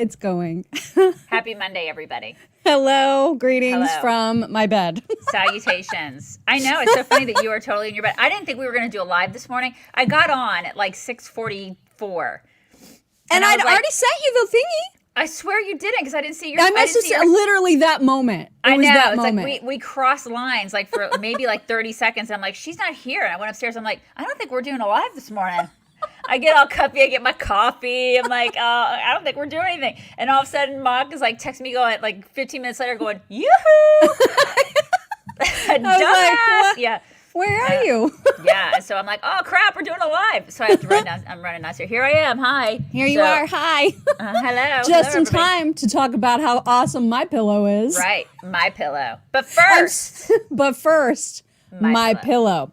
It's going. Happy Monday, everybody. Hello. Greetings from my bed. Salutations. I know. It's so funny that you are totally in your bed. I didn't think we were going to do a live this morning. I got on at like 6:44. And I'd already sent you the thingy. I swear you didn't because I didn't see your. I must have said literally that moment. I know. That it's moment. like we crossed lines like for maybe like 30 seconds. I'm like, she's not here. And I went upstairs. I'm like, I don't think we're doing a live this morning. I get all cuppy. I get my coffee. I'm like, I don't think we're doing anything. And all of a sudden, Mock is like texting me going like 15 minutes later going, yoo-hoo! Dumbass! Yeah. Where are you? Yeah. So I'm like, oh crap, we're doing a live. So I have to run down. I'm running downstairs. Here I am. Hi. Here you are. Hi. Hello. Just hello, in time to talk about how awesome My Pillow is. Right. My Pillow. But first. My pillow.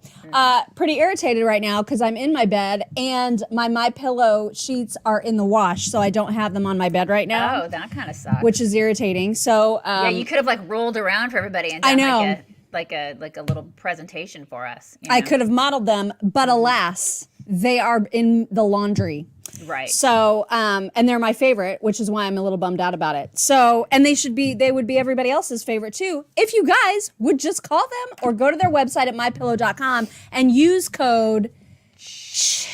Pretty irritated right now because I'm in my bed and my pillow sheets are in the wash, so I don't have them on my bed right now. Oh, that kind of sucks. Which is irritating. So yeah, you could have like rolled around for everybody and done I know. like a little presentation for us. You know? I could have modeled them, but alas, they are in the laundry. Right. So, and they're my favorite, which is why I'm a little bummed out about it. So, and they would be everybody else's favorite too, if you guys would just call them or go to their website at mypillow.com and use code CHICKS.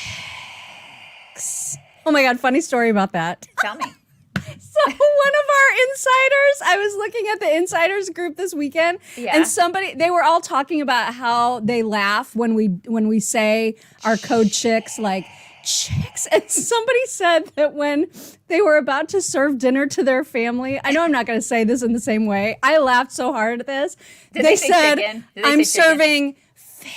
Oh my God, funny story about that. Tell me. So one of our insiders, I was looking at the insiders group this weekend, and they were all talking about how they laugh when we say our code CHICKS, like chicks. And somebody said that when they were about to serve dinner to their family, I know I'm not going to say this in the same way. I laughed so hard at this. They said, I'm serving fish.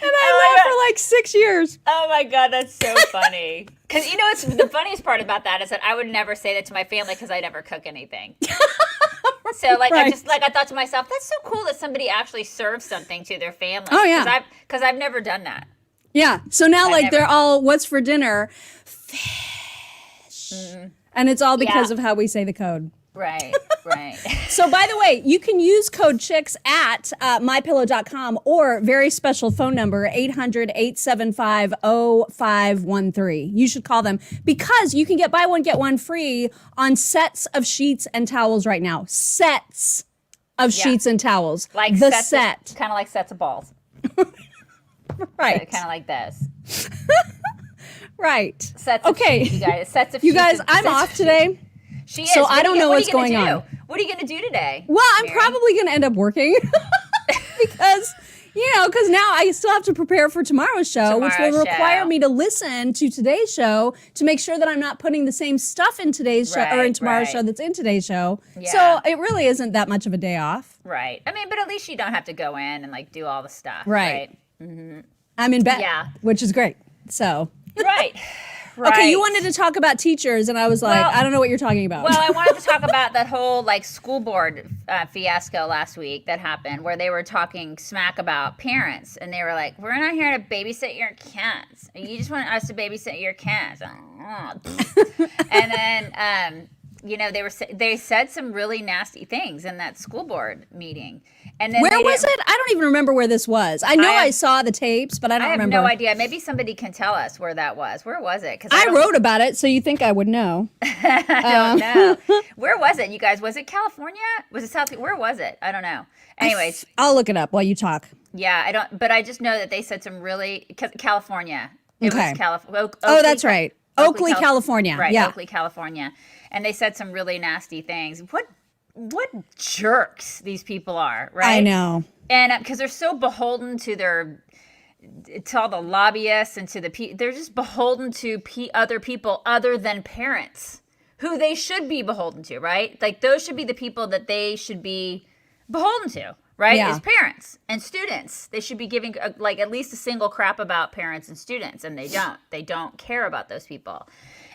And I laughed for like 6 years. Oh my God, that's so funny. Because you know, it's the funniest part about that is that I would never say that to my family because I never cook anything. So like right. I thought to myself, that's so cool that somebody actually serves something to their family. Oh yeah, because I've never done that. Yeah. So now they're all, what's for dinner? Fish. Mm-hmm. And it's all because of how we say the code. Right. So by the way, you can use code CHICKS at mypillow.com or very special phone number 800-875-0513. You should call them because you can get buy one get one free on sets of sheets and towels right now. Sets of sheets and towels. Like the set. Kind of like sets of balls. Right. So kind of like this. Right. Sets of sheets, you guys. Sets of you sheets. guys, I'm off today. She is. So I don't know what's going on. What are you going to do today? Well, I'm probably going to end up working because now I still have to prepare for tomorrow's show, which will require me to listen to today's show to make sure that I'm not putting the same stuff in today's show or in tomorrow's show that's in today's show. Yeah. So it really isn't that much of a day off. Right. I mean, but at least you don't have to go in and like do all the stuff. Right. Mm-hmm. I'm in bed, which is great. So. Right. Right. Okay, you wanted to talk about teachers, and I was like, I don't know what you're talking about. Well, I wanted to talk about that whole like school board fiasco last week that happened, where they were talking smack about parents, and they were like, "We're not here to babysit your kids. You just want us to babysit your kids." And then, they said some really nasty things in that school board meeting. And then where was it? I don't even remember where this was. I know I saw the tapes, but I don't remember. I have no idea. Maybe somebody can tell us where that was. Where was it? I wrote about it, so you think I would know. I don't know. Where was it, you guys? Was it California? Was it South? Where was it? I don't know. Anyways. I'll look it up while you talk. Yeah, I don't. But I just know that they said some really California. It was California. Oh, that's right. Oakley, California. Right. Yeah. Oakley, California. And they said some really nasty things. What jerks these people are, right? I know. And because they're so beholden to all the lobbyists and to they're just beholden to other people other than parents who they should be beholden to, right? Like those should be the people that they should be beholden to, right? As parents and students. They should be giving like at least a single crap about parents and students, and they don't. They don't care about those people.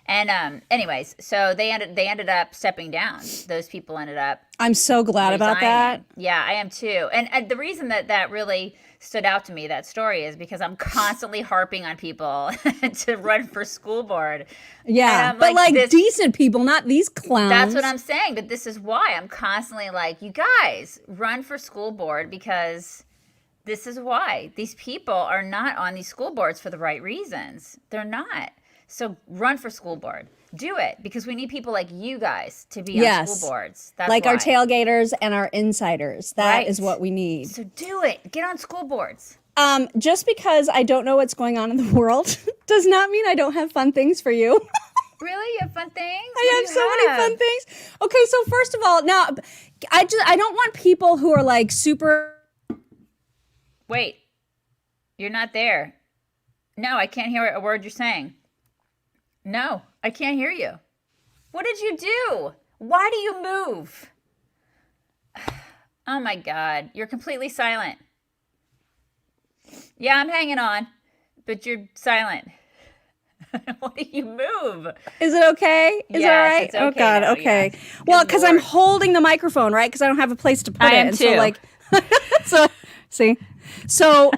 And anyways, so they ended up stepping down. Those people ended up. I'm so glad about that. Yeah, I am too. And the reason that really stood out to me, that story, is because I'm constantly harping on people to run for school board. Yeah, but like decent people, not these clowns. That's what I'm saying. But this is why I'm constantly like, you guys run for school board because this is why. These people are not on these school boards for the right reasons. They're not. So run for school board. Do it, because we need people like you guys to be on school boards. That's like why. our tailgaters and our insiders. That is what we need. So do it. Get on school boards. Just because I don't know what's going on in the world does not mean I don't have fun things for you. Really? You have fun things? I have so many fun things. Okay, so first of all, now I don't want people who are like super. Wait, you're not there. No, I can't hear a word you're saying. No, I can't hear you. What did you do? Why do you move? Oh my God, you're completely silent. Yeah, I'm hanging on, but you're silent. Why do you move? Is it okay? Is it all right? It's okay. Oh God, now, okay. Yeah. Well, because I'm holding the microphone, right? Because I don't have a place to put it. I am and too. So like, so see, so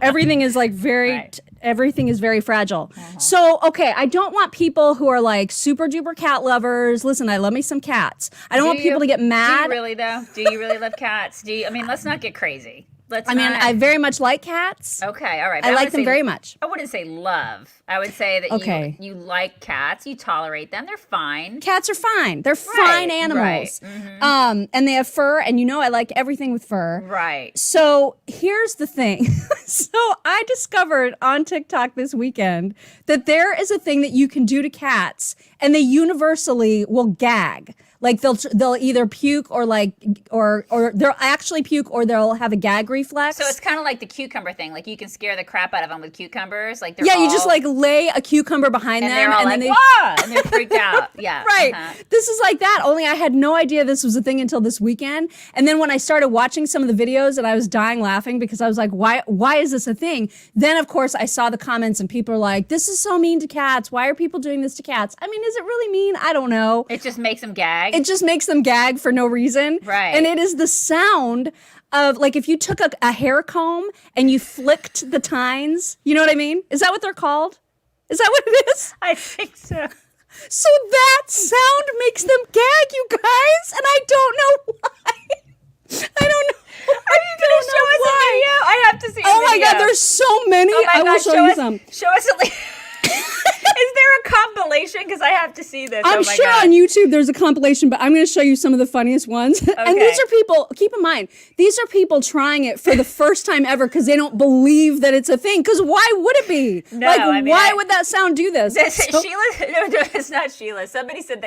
everything is like very. Right. Everything is very fragile. So, okay, I don't want people who are like super duper cat lovers. Listen, I love me some cats. I don't want people to get mad. Do you really, though? Do you really love cats? I mean, let's not get crazy. I very much like cats. Okay, all right. I like them very much. I wouldn't say love. I would say that you like cats. You tolerate them. They're fine. Cats are fine. They're fine animals. Right. Mm-hmm. And they have fur, and I like everything with fur. Right. So here's the thing. So I discovered on TikTok this weekend that there is a thing that you can do to cats, and they universally will gag. Like they'll either puke or they'll actually puke or they'll have a gag reflex. So it's kind of like the cucumber thing. Like you can scare the crap out of them with cucumbers. Like you just like lay a cucumber behind them they're all and like, then wah! And they're freaked out. Yeah. Right. This is like that. Only I had no idea this was a thing until this weekend. And then when I started watching some of the videos and I was dying laughing because I was like, why is this a thing? Then of course I saw the comments and people are like, this is so mean to cats. Why are people doing this to cats? I mean, is it really mean? I don't know. It just makes them gag. It just makes them gag for no reason. Right. And it is the sound of, like, if you took a hair comb and you flicked the tines, you know what I mean? Is that what they're called? Is that what it is? I think so. So that sound makes them gag, you guys, and I don't know why. I don't know. Are you going to show us a video? I have to see a video. Oh my God, there's so many. I will show you some. Show us at least. Is there a compilation? Because I have to see this. I'm sure on YouTube there's a compilation, but I'm going to show you some of the funniest ones. Okay. And these are people, keep in mind, these are people trying it for the first time ever because they don't believe that it's a thing. Because why would it be? No, why would that sound do this? Sheila, no, it's not Sheila. Somebody said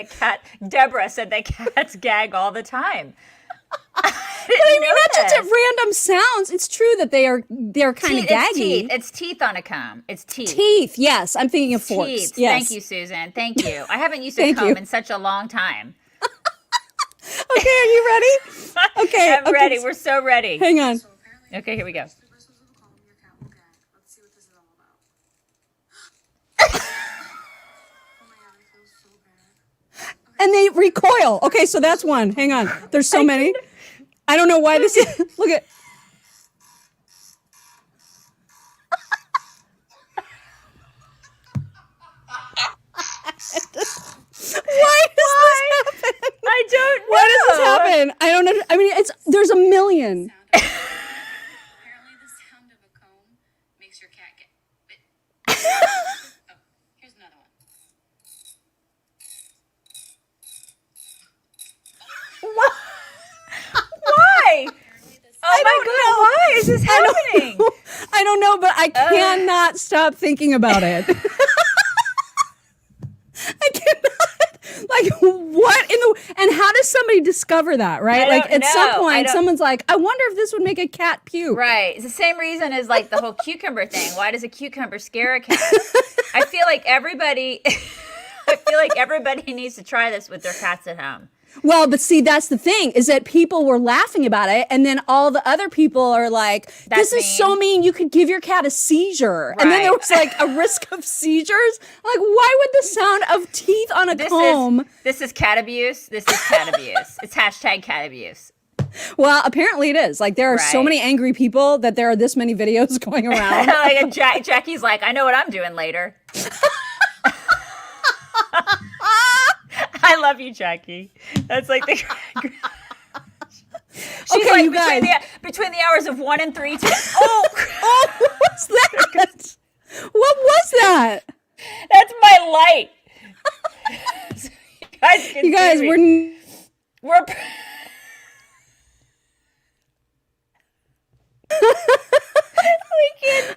Deborah said that cats gag all the time. But I mean, not just at random sounds. It's true that they're kind of gaggy. It's teeth on a comb. It's teeth. Teeth, yes. I'm thinking of forks. Teeth. Yes. Thank you, Susan. Thank you. I haven't used a comb in such a long time. Okay, are you ready? Okay. I'm ready. We're so ready. Hang on. Okay, here we go. And they recoil. Okay, so that's one. Hang on. There's so many. I don't know why this is. Look at. Why does this happen? I don't know. Why does this happen? I don't know. I mean, there's a million. Apparently, the sound of a comb makes your cat get. Oh, here's another one. What? Why? Oh my God! Why is this happening? I don't know, but I cannot stop thinking about it. I cannot. Like, what in the... And how does somebody discover that, right? Like, at some point, someone's like, I wonder if this would make a cat puke. Right. It's the same reason as, like, the whole cucumber thing. Why does a cucumber scare a cat? I feel like everybody needs to try this with their cats at home. Well, but see, that's the thing, is that people were laughing about it, and then all the other people are like, this is so mean, you could give your cat a seizure. Right. And then there was like a risk of seizures. Like, why would the sound of teeth on a comb... This is cat abuse. This is cat abuse. It's hashtag cat abuse. Well, apparently it is. Like, there are so many angry people that there are this many videos going around. Like Jackie's like, I know what I'm doing later. I love you, Jackie. That's like the... She She's Okay, like you guys. between the hours of 1 and 3. Oh, what was that? What was that? that's my light. You guys, we're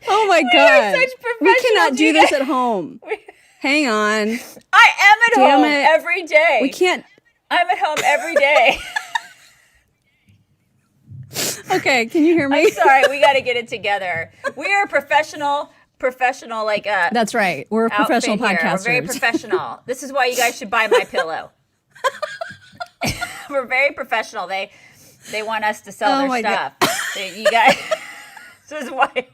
oh my God. such We cannot professionals, do you this guys. at home. Hang on. I am at Damn home it. every day. We can't. I'm at home every day. Okay, can you hear me? I'm sorry, we got to get it together. We are professional like That's right. We're professional outfit here. podcasters. We're very professional. This is why you guys should buy my pillow. We're very professional. They want us to sell their stuff. You guys. This is why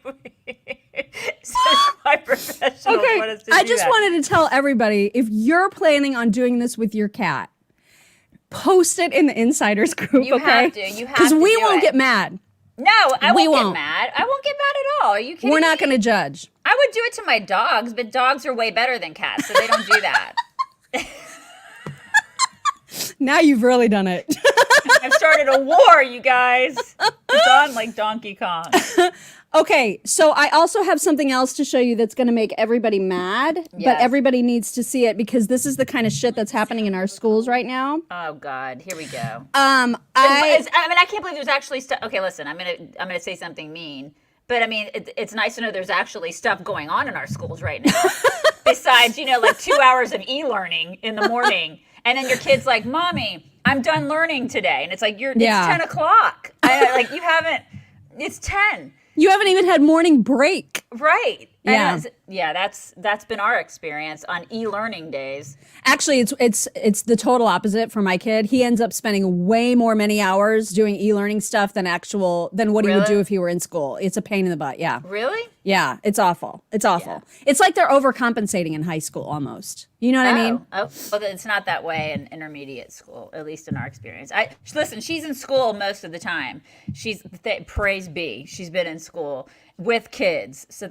professionals want us to do I just that. wanted to tell everybody, if you're planning on doing this with your cat, post it in the insiders group. You okay? have to. You have to. Because we do won't it. get mad. No, I We won't won't. get mad. I won't get mad at all. Are you kidding We're not me? going to judge. I would do it to my dogs, but dogs are way better than cats, so they don't do that. Now you've really done it. I've started a war, you guys. It's on like Donkey Kong. Okay, so I also have something else to show you that's going to make everybody mad, but Yes. everybody needs to see it because this is the kind of shit that's happening in our schools right now. Oh God, here we go. I mean, I can't believe there's actually stuff. Okay, listen, I'm gonna say something mean, but I mean, it's nice to know there's actually stuff going on in our schools right now. Besides, like 2 hours of e-learning in the morning, and then your kid's like, "Mommy, I'm done learning today," and it's like it's 10 o'clock. Like you haven't. It's 10. You haven't even had morning break. Right. Yeah. And that's been our experience on e-learning days. Actually, it's the total opposite for my kid. He ends up spending way more many hours doing e-learning stuff than what he would do if he were in school. It's a pain in the butt. Yeah. Really? Yeah, it's awful. It's awful. Yeah. It's like they're overcompensating in high school almost. You know what I mean? Oh, well, it's not that way in intermediate school, at least in our experience. Listen, she's in school most of the time. Praise be, she's been in school with kids. So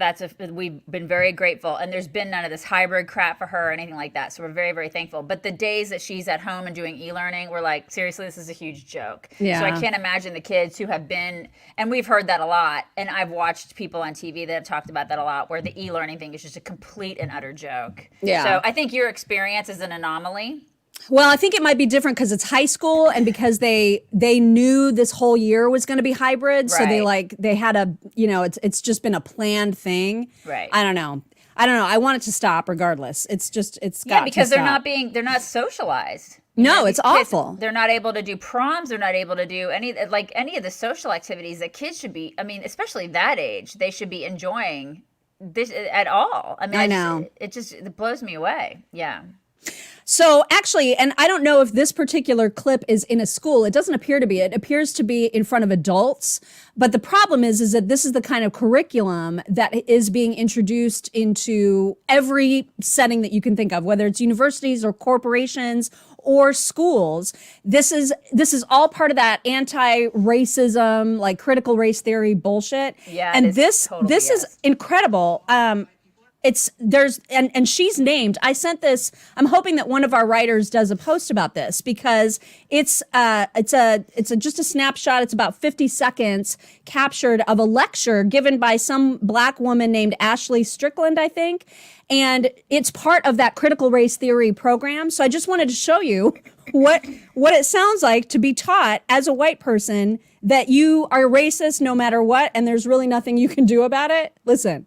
we've been very grateful. And there's been none of this hybrid crap for her or anything like that. So we're very, very thankful. But the days that she's at home and doing e-learning, we're like, seriously, this is a huge joke. Yeah. So I can't imagine the kids who have been, and we've heard that a lot. And I've watched people on TV that have talked about that a lot, where the e-learning thing is just a complete and utter joke. Yeah. So I think your experience is an anomaly. Well, I think it might be different because it's high school and because they knew this whole year was going to be hybrid. So they had it's just been a planned thing. Right. I don't know. I want it to stop regardless. It's got because to they're not socialized. No, it's awful. They're not able to do proms. They're not able to do any of the social activities that kids should be. I mean, especially that age, they should be enjoying this at all. I mean, I know. It blows me away. Yeah. So actually, and I don't know if this particular clip is in a school. It doesn't appear to be. It appears to be in front of adults. But the problem is that this is the kind of curriculum that is being introduced into every setting that you can think of, whether it's universities or corporations or schools. This is all part of that anti-racism, like critical race theory bullshit. Yeah, and this totally is incredible. And she's named. I sent this. I'm hoping that one of our writers does a post about this because it's just a snapshot. It's about 50 seconds captured of a lecture given by some black woman named Ashley Strickland, I think. And it's part of that critical race theory program. So I just wanted to show you what it sounds like to be taught as a white person that you are racist no matter what, and there's really nothing you can do about it. Listen.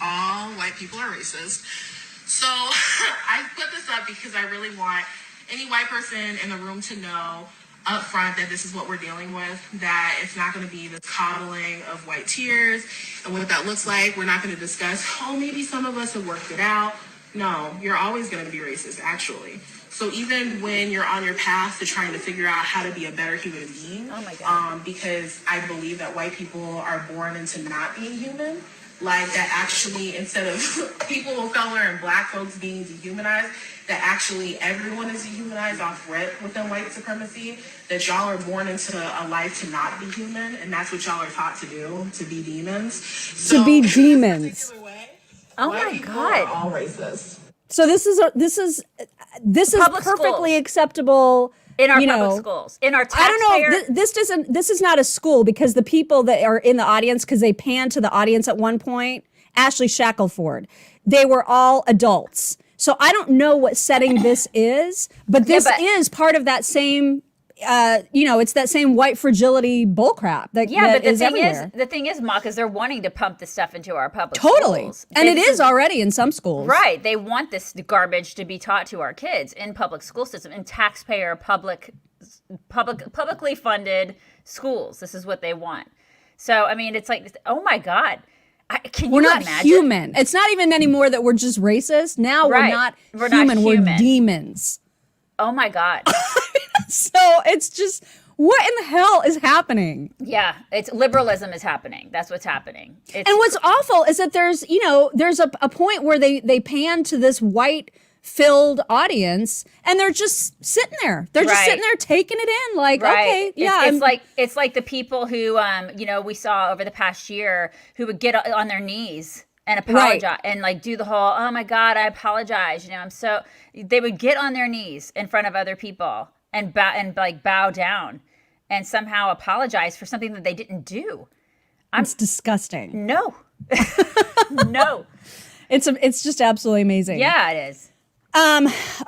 All white people are racist. So I put this up because I really want any white person in the room to know up front that this is what we're dealing with, that it's not going to be this coddling of white tears and what that looks like. We're not going to discuss, maybe some of us have worked it out. No, you're always going to be racist, actually. So even when you're on your path to trying to figure out how to be a better human being, oh my God. Because I believe that white people are born into not being human, like that actually, instead of people of color and black folks being dehumanized, that actually everyone is dehumanized off rip within white supremacy, that y'all are born into a life to not be human, and that's what y'all are taught to do, to be demons. To be demons. Oh my God. All racist. So this is Public perfectly schools. acceptable in our public schools, in our taxpayer. I don't know. This is not a school, because the people that are in the audience, because they panned to the audience at one point, Ashley Shackelford, they were all adults. So I don't know what setting this is, but this is part of that same. It's that same white fragility bullcrap that but the thing is, Mock, is they're wanting to pump this stuff into our public schools. And it is already in some schools. Right. They want this garbage to be taught to our kids in public school system, in taxpayer publicly funded schools. This is what they want. So, I mean, it's like, oh my God. We're not imagine? Human. It's not even anymore that we're just racist. Now we're not human. We're demons. Oh my God. So it's just, what in the hell is happening? Yeah, it's liberalism is happening. That's what's happening. And what's awful is that there's a point where they pan to this white filled audience, and they're just sitting there. They're just sitting there taking it in, like, okay, yeah. It's like the people who we saw over the past year who would get on their knees and apologize and like do the whole, oh my God, I apologize. They would get on their knees in front of other people and bow down and somehow apologize for something that they didn't do. It's disgusting. No. No. It's just absolutely amazing. Yeah, it is.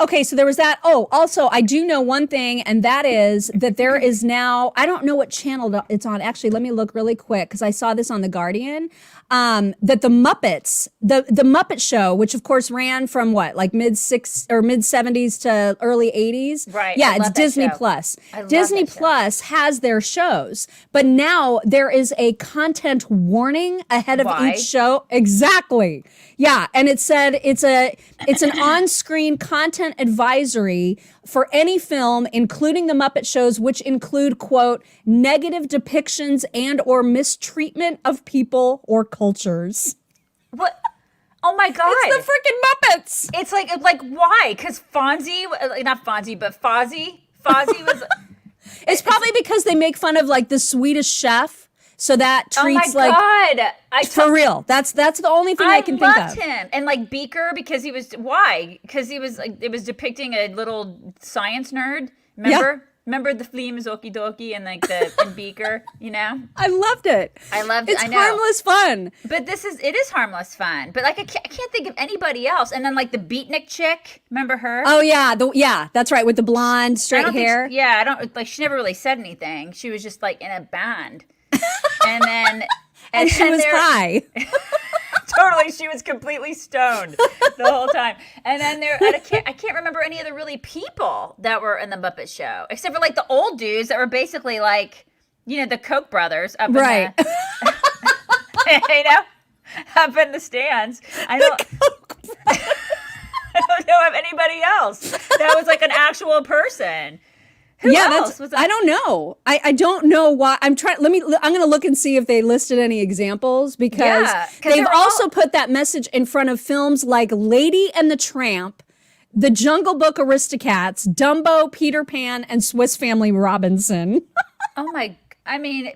Okay, so there was that. Oh, also, I do know one thing, and that is that there is now, I don't know what channel it's on. Actually, let me look really quick, because I saw this on The Guardian, that the Muppets, the Muppet Show, which of course ran from mid 70s to early 80s. Right. Yeah, it's Disney Plus. Disney Plus has their shows, but now there is a content warning ahead of each show. Exactly. Yeah, and it said it's an on-screen content advisory for any film, including the Muppet shows, which include, quote, negative depictions and or mistreatment of people or cultures. What? Oh my God. It's the freaking Muppets. It's like why? Because Fonzie, not Fonzie, but Fauci was... It's probably because they make fun of like the Swedish chef. So that treats God. For real. That's the only thing I can think of. I loved him. And like Beaker, because he was, why? Because he was like, it was depicting a little science nerd. Remember? Yeah. Remember the Fleems Okie Dokie and like and Beaker, I loved it. It's harmless fun. But it is harmless fun. But like I can't think of anybody else. And then like the Beatnik chick, remember her? Oh yeah, that's right, with the blonde straight hair. She never really said anything. She was just like in a band. And she was high. Totally, she was completely stoned the whole time. And then I can't remember any of the really people that were in the Muppet Show, except for like the old dudes that were basically like, the Koch brothers up in the, up in the stands. I don't know of anybody else that was like an actual person. Who else was that? I don't know. I don't know why. I'm going to look and see if they listed any examples, because they've also put that message in front of films like Lady and the Tramp, The Jungle Book Aristocats, Dumbo, Peter Pan, and Swiss Family Robinson.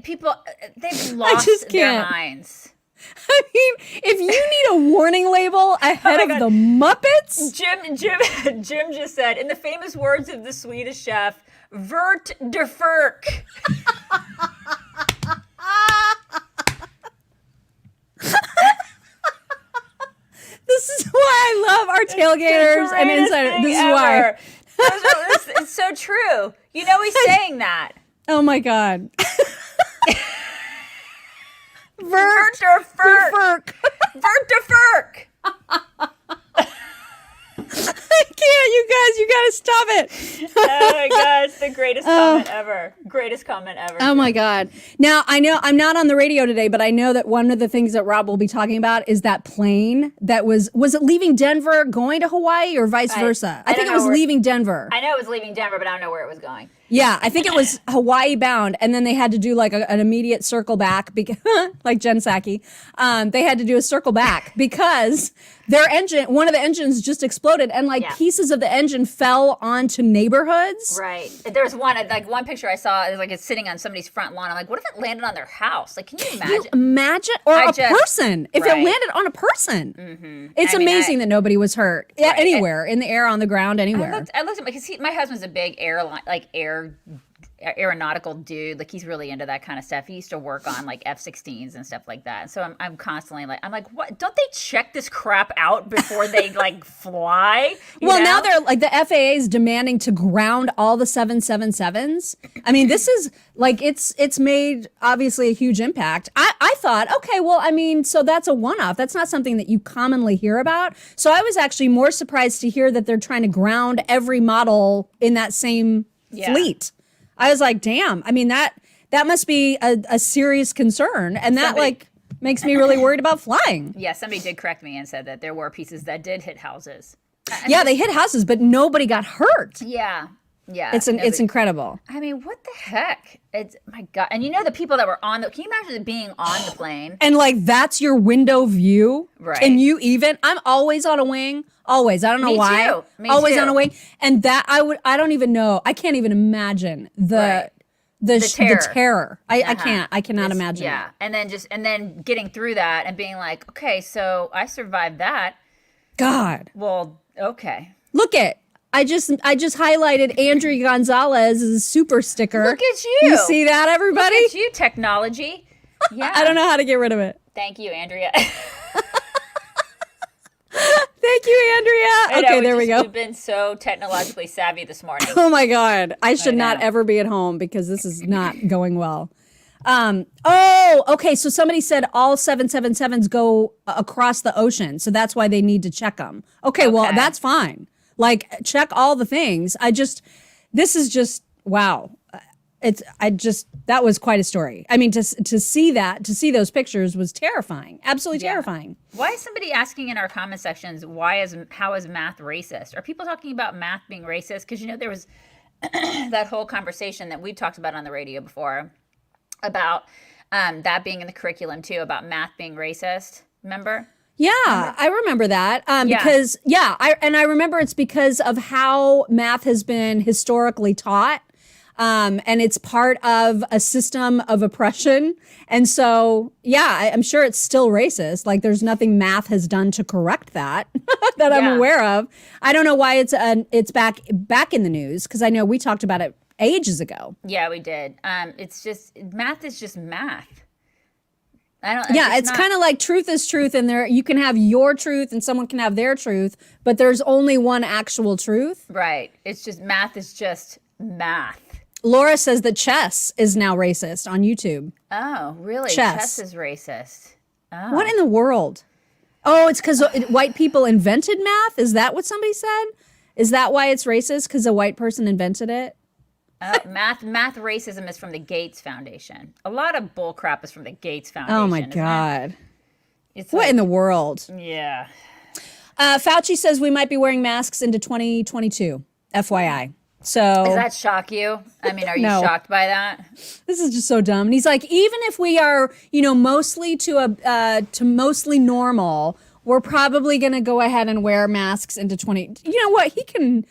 People, they've lost their minds. I mean, if you need a warning label ahead of the Muppets. Jim just said, in the famous words of the Swedish chef, Vert de Ferk. This is why I love our tailgaters and insiders. This is why. It's so true. He's saying that. Oh my God. Vert de Ferk. Vert de Ferk. I can't, you gotta stop it. Oh my God, it's the greatest comment ever. Greatest comment ever. Oh my God. Now, I know I'm not on the radio today, but I know that one of the things that Rob will be talking about is that plane that was it leaving Denver going to Hawaii or vice versa? I think it was leaving Denver. I know it was leaving Denver, but I don't know where it was going. Yeah, I think it was Hawaii bound, and then they had to do like an immediate circle back, because, like Jen Psaki. They had to do a circle back because their engine, one of the engines just exploded, and pieces of the engine fell onto neighborhoods. Right. There's one picture I saw. It's like it's sitting on somebody's front lawn. I'm like, what if it landed on their house? Like, can you imagine? Or a person. If it landed on a person, it's amazing that nobody was hurt anywhere in the air, on the ground, anywhere. I looked at because my husband's a big aeronautical dude. Like, he's really into that kind of stuff. He used to work on like F-16s and stuff like that. And so I'm constantly like, what? Don't they check this crap out before they like fly? Now they're like, the FAA is demanding to ground all the 777s. I mean, this is like, it's made obviously a huge impact. I thought, okay, well, I mean, so that's a one-off. That's not something that you commonly hear about. So I was actually more surprised to hear that they're trying to ground every model in that same fleet. I was like, damn. I mean, that must be a serious concern. And that makes me really worried about flying. Yeah, somebody did correct me and said that there were pieces that did hit houses. They hit houses, but nobody got hurt. Yeah. Yeah. It's incredible. I mean, what the heck? It's, my God. And the people that were can you imagine being on the plane? And that's your window view. Right. And I'm always on a wing. Always. I don't know why. Me always too. On a wing. And that I don't even know. I can't even imagine the terror. I cannot imagine. Yeah. It. And then getting through that and being like, okay, so I survived that. God. Well, okay. Look at. I just highlighted Andrea Gonzalez's super sticker. Look at you. You see that, everybody? Look at you, technology. Yeah. I don't know how to get rid of it. Thank you, Andrea. Thank you, Andrea. Okay, there we go. We've been so technologically savvy this morning. Oh my God. I should not ever be at home because this is not going well. Okay. So somebody said all 777s go across the ocean. So that's why they need to check them. Okay. Well, that's fine. Like, check all the things. This is just, wow. That was quite a story. I mean, to see those pictures was terrifying. Absolutely terrifying. Why is somebody asking in our comment sections, how is math racist? Are people talking about math being racist? Because, there was that whole conversation that we've talked about on the radio before about that being in the curriculum too, about math being racist. Remember? Yeah, I remember that because I remember it's because of how math has been historically taught, and it's part of a system of oppression. And so, I'm sure it's still racist. Like, there's nothing math has done to correct that that I'm aware of. I don't know why it's back in the news, because I know we talked about it ages ago. Yeah, we did. It's just math is just math. It's kind of like truth is truth, and you can have your truth and someone can have their truth, but there's only one actual truth. Right. It's just math is just math. Laura says that chess is now racist on YouTube. Oh, really? Chess is racist. Oh. What in the world? Oh, it's because white people invented math? Is that what somebody said? Is that why it's racist? Because a white person invented it? Math racism is from the Gates Foundation. A lot of bull crap is from the Gates Foundation. Oh my God. It's what in the world? Yeah. Fauci says we might be wearing masks into 2022, FYI. So does that shock you? I mean, are you shocked by that? This is just so dumb. And he's like, even if we are, mostly to mostly normal, we're probably going to go ahead and wear masks into 20. You know what? He can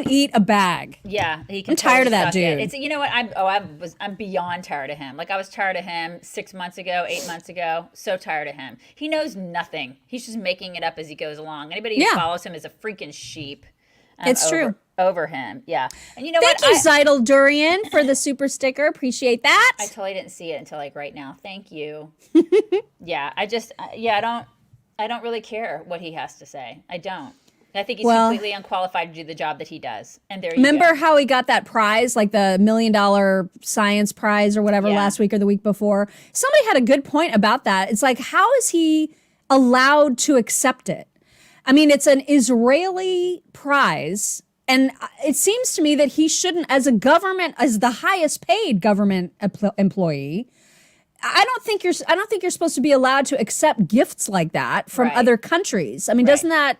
eat a bag. Yeah, he can. I'm tired of that dude. It's what I'm beyond tired of him. Like, I was tired of him 6 months ago, 8 months ago. So tired of him. He knows nothing. He's just making it up as he goes along. Anybody who follows him is a freaking sheep. It's true. Over him, yeah. And Thank you, Zeidel Durian, for the super sticker. Appreciate that. I totally didn't see it until like right now. Thank you. Yeah, I don't really care what he has to say. I don't. I think he's completely unqualified to do the job that he does. And there you remember go. how he got that prize, like the $1 million science prize or whatever last week or the week before? Somebody had a good point about that. It's like, how is he allowed to accept it? I mean, it's an Israeli prize. And it seems to me that he shouldn't, as the highest paid government employee, I don't think you're supposed to be allowed to accept gifts like that from other countries. I mean, doesn't that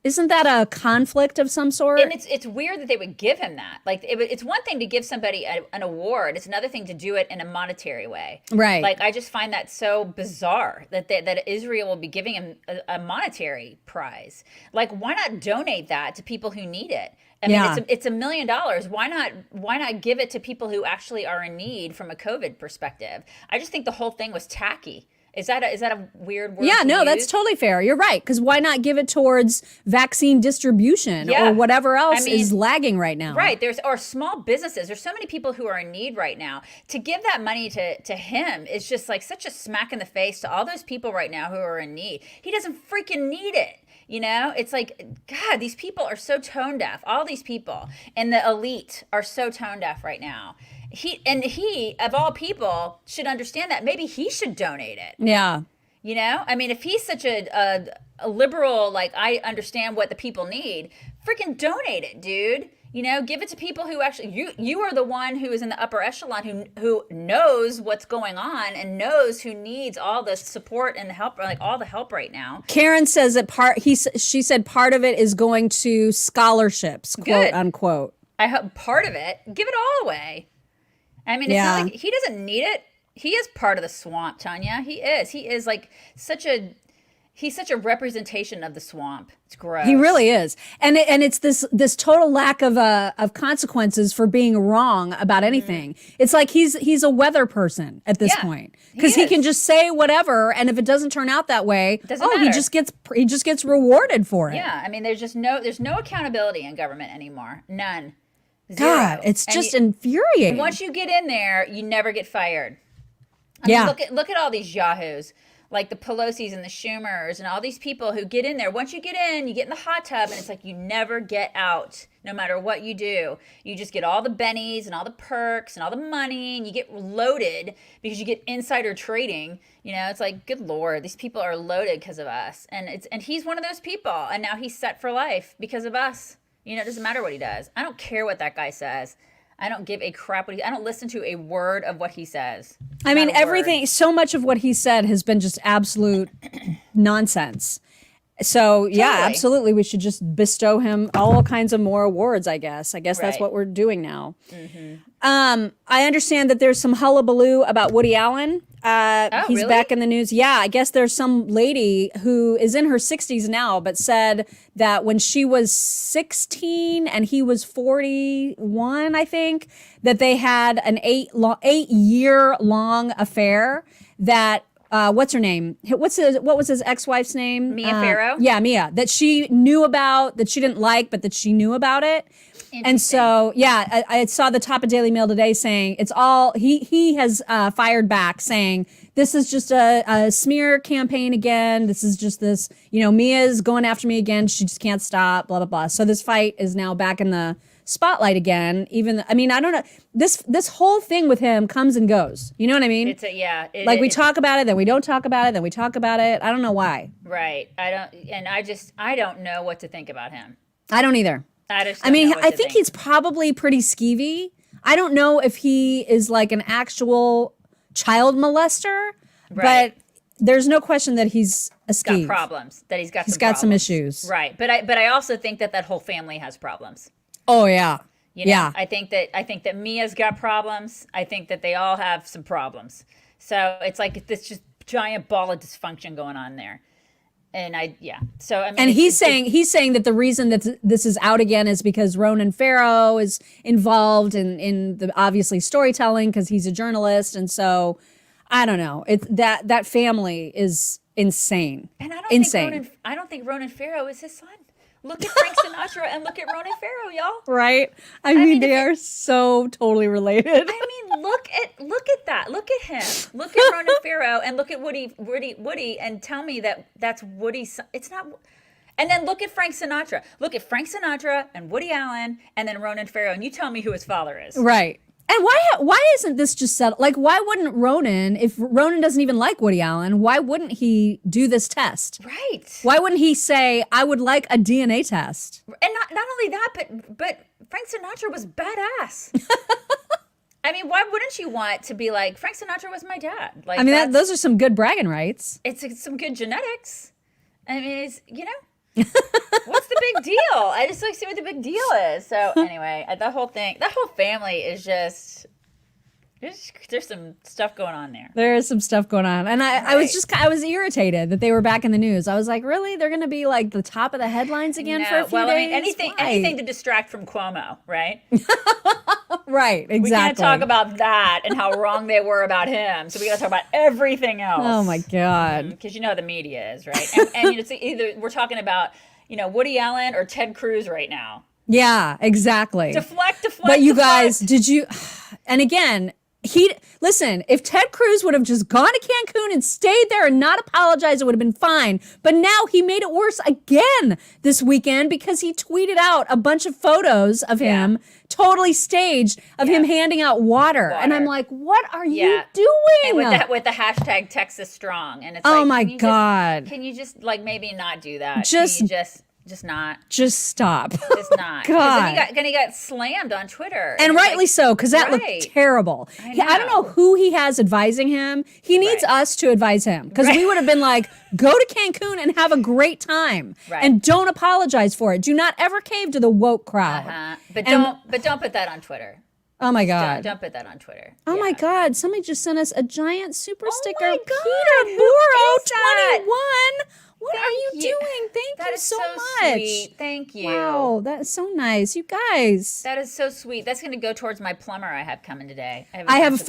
Isn't that a conflict of some sort? And it's weird that they would give him that. Like, it's one thing to give somebody an award. It's another thing to do it in a monetary way. Right. Like, I just find that so bizarre that that Israel will be giving him a monetary prize. Like, why not donate that to people who need it? I mean, it's $1 million. Why not give it to people who actually are in need from a COVID perspective? I just think the whole thing was tacky. Is that a weird word? Yeah, to no, use? that's totally fair. You're right. Because why not give it towards vaccine distribution or whatever else is lagging right now? Right. Or small businesses. There's so many people who are in need right now. To give that money to him is just like such a smack in the face to all those people right now who are in need. He doesn't freaking need it. You know, it's like, God, these people are so tone deaf. All these people and the elite are so tone deaf right now. He, of all people, should understand that. Maybe he should donate it. Yeah. You know? I mean, if he's such a liberal, like, I understand what the people need, freaking donate it, dude. You know, give it to people who actually, you are the one who is in the upper echelon who knows what's going on and knows who needs all the support and help, like all the help right now. Karen says that she said part of it is going to scholarships, quote unquote. I hope part of it, give it all away. I mean, it's not like he doesn't need it. He is part of the swamp, Tanya. He is like he's such a representation of the swamp. It's gross. He really is. And it's this total lack of consequences for being wrong about anything. It's like he's a weather person at this point. Because he can just say whatever, and if it doesn't turn out that way, matter. he just gets rewarded for it. Yeah. I mean, there's no accountability in government anymore. None. Zero. God, it's just infuriating. Once you get in there, you never get fired. I mean, look at all these yahoos, like the Pelosi's and the Schumers and all these people who get in there. Once you get in the hot tub, and it's like you never get out, no matter what you do. You just get all the bennies and all the perks and all the money, and you get loaded because you get insider trading. You know, it's like, good Lord, these people are loaded because of us. And he's one of those people, and now he's set for life because of us. You know, it doesn't matter what he does. I don't care what that guy says. I don't give a crap I don't listen to a word of what he says. I mean, everything, so much of what he said has been just absolute nonsense. So, yeah, absolutely. We should just bestow him all kinds of more awards, I guess. That's what we're doing now. Mm-hmm. I understand that there's some hullabaloo about Woody Allen. He's really? back in the news. Yeah, I guess there's some lady who is in her 60s now, but said that when she was 16 and he was 41, I think, that they had an 8-year-long affair that what's her name? What was his ex-wife's name? Mia Farrow? Yeah, Mia. That she knew about, that she didn't like, but that she knew about it. And so, yeah, I saw the top of Daily Mail today saying it's all, he has fired back saying this is just a smear campaign again. This is just this, Mia's going after me again. She just can't stop, blah, blah, blah. So this fight is now back in the spotlight again. I don't know. This whole thing with him comes and goes. You know what I mean? We talk about it, then we don't talk about it, then we talk about it. I don't know why. Right. I don't know what to think about him. I don't either. I think he's probably pretty skeevy. I don't know if he is like an actual child molester, but there's no question that he's a skeeve. Got problems. That he's got some issues. Right. But I also think that whole family has problems. Oh yeah. Yeah. I think that Mia's got problems. I think that they all have some problems. So it's like this just giant ball of dysfunction going on there. And he's saying that the reason that this is out again is because Ronan Farrow is involved in the obviously storytelling because he's a journalist, and so I don't know. It's that family is insane. And I don't think Ronan Farrow is his son. Look at Frank Sinatra and look at Ronan Farrow, y'all. Right? I mean they are so totally related. I mean, look at that. Look at him. Look at Ronan Farrow and look at Woody, and tell me that that's Woody's son. It's not. And then look at Frank Sinatra. Look at Frank Sinatra and Woody Allen and then Ronan Farrow, and you tell me who his father is. Right. And why isn't this just settled? Like, why wouldn't Ronan, if Ronan doesn't even like Woody Allen, why wouldn't he do this test? Right. Why wouldn't he say, I would like a DNA test? And not only that, but Frank Sinatra was badass. I mean, why wouldn't you want to be like, Frank Sinatra was my dad? Like, those are some good bragging rights. It's some good genetics. I mean, What's the big deal? I just like to see what the big deal is. So anyway, that whole family is just there's some stuff going on there. There is some stuff going on. And I was irritated that they were back in the news. I was like, really? They're going to be like the top of the headlines again for a few days? I mean, anything to distract from Cuomo, right? Right, exactly. We can't talk about that and how wrong they were about him. So we got to talk about everything else. Oh my God. Because you know how the media is, right? And it's either we're talking about, Woody Allen or Ted Cruz right now. Yeah, exactly. Deflect. But you guys, did you, and again, listen, if Ted Cruz would have just gone to Cancun and stayed there and not apologized, it would have been fine. But now he made it worse again this weekend because he tweeted out a bunch of photos of him totally staged of him handing out water. And I'm like, what are you doing? And with the hashtag Texas Strong. And it's oh like, my God. Can you just like maybe not do that? Just not. Just stop. Just not. God. Then he got slammed on Twitter. And rightly so, because that looked terrible. I don't know who he has advising him. He needs us to advise him. Because we would have been like, go to Cancun and have a great time. Right. And don't apologize for it. Do not ever cave to the woke crowd. But don't put that on Twitter. Oh my God. Don't put that on Twitter. Oh my God. Somebody just sent us a giant super sticker. Peter Boro 21. What are you doing? Thank you so much. Sweet. Thank you. Wow, that is so nice. You guys. That is so sweet. That's going to go towards my plumber I have coming today. I have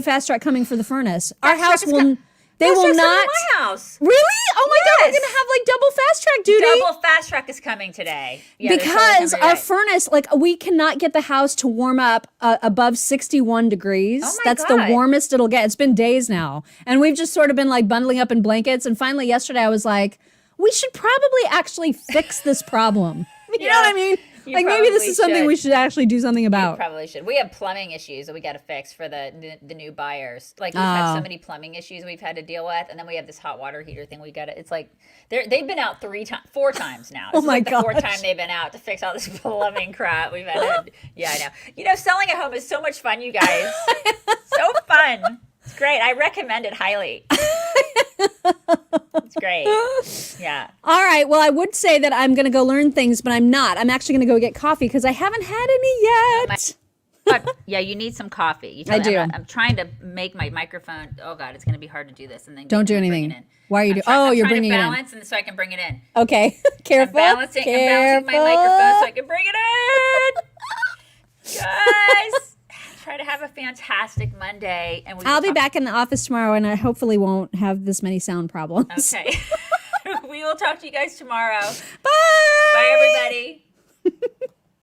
fast track coming for the furnace. Our house will They will not. My house. Really? Oh my God, we're gonna have like double fast track duty. Double fast track is coming today. Yeah, because our furnace, like we cannot get the house to warm up above 61 degrees. Oh my That's God. the warmest it'll get. It's been days now. And we've just sort of been like bundling up in blankets. And finally yesterday I was like, we should probably actually fix this problem. You know what I mean? Like maybe this is something we should actually do something about. We probably should. We have plumbing issues that we got to fix for the new buyers. Like we've had so many plumbing issues we've had to deal with, and then we have this hot water heater thing. We got to. It's like they've been out 4 times now. This is like the 4th time they've been out to fix all this plumbing crap we've had. Yeah, I know. You know, selling a home is so much fun, you guys. So fun. It's great. I recommend it highly. It's great. Yeah. All right. Well, I would say that I'm going to go learn things, but I'm not. I'm actually going to go get coffee because I haven't had any yet. Yeah, you need some coffee. I do. I'm trying to make my microphone. Oh God, it's going to be hard to do this. And then don't do anything. Why are you doing? Oh, you're bringing it in. Balance, and so I can bring it in. Okay. Careful. I'm balancing my microphone so I can bring it in. Guys. Try to have a fantastic Monday, and I'll be back in the office tomorrow, and I hopefully won't have this many sound problems. Okay. We will talk to you guys tomorrow. Bye. Bye, everybody.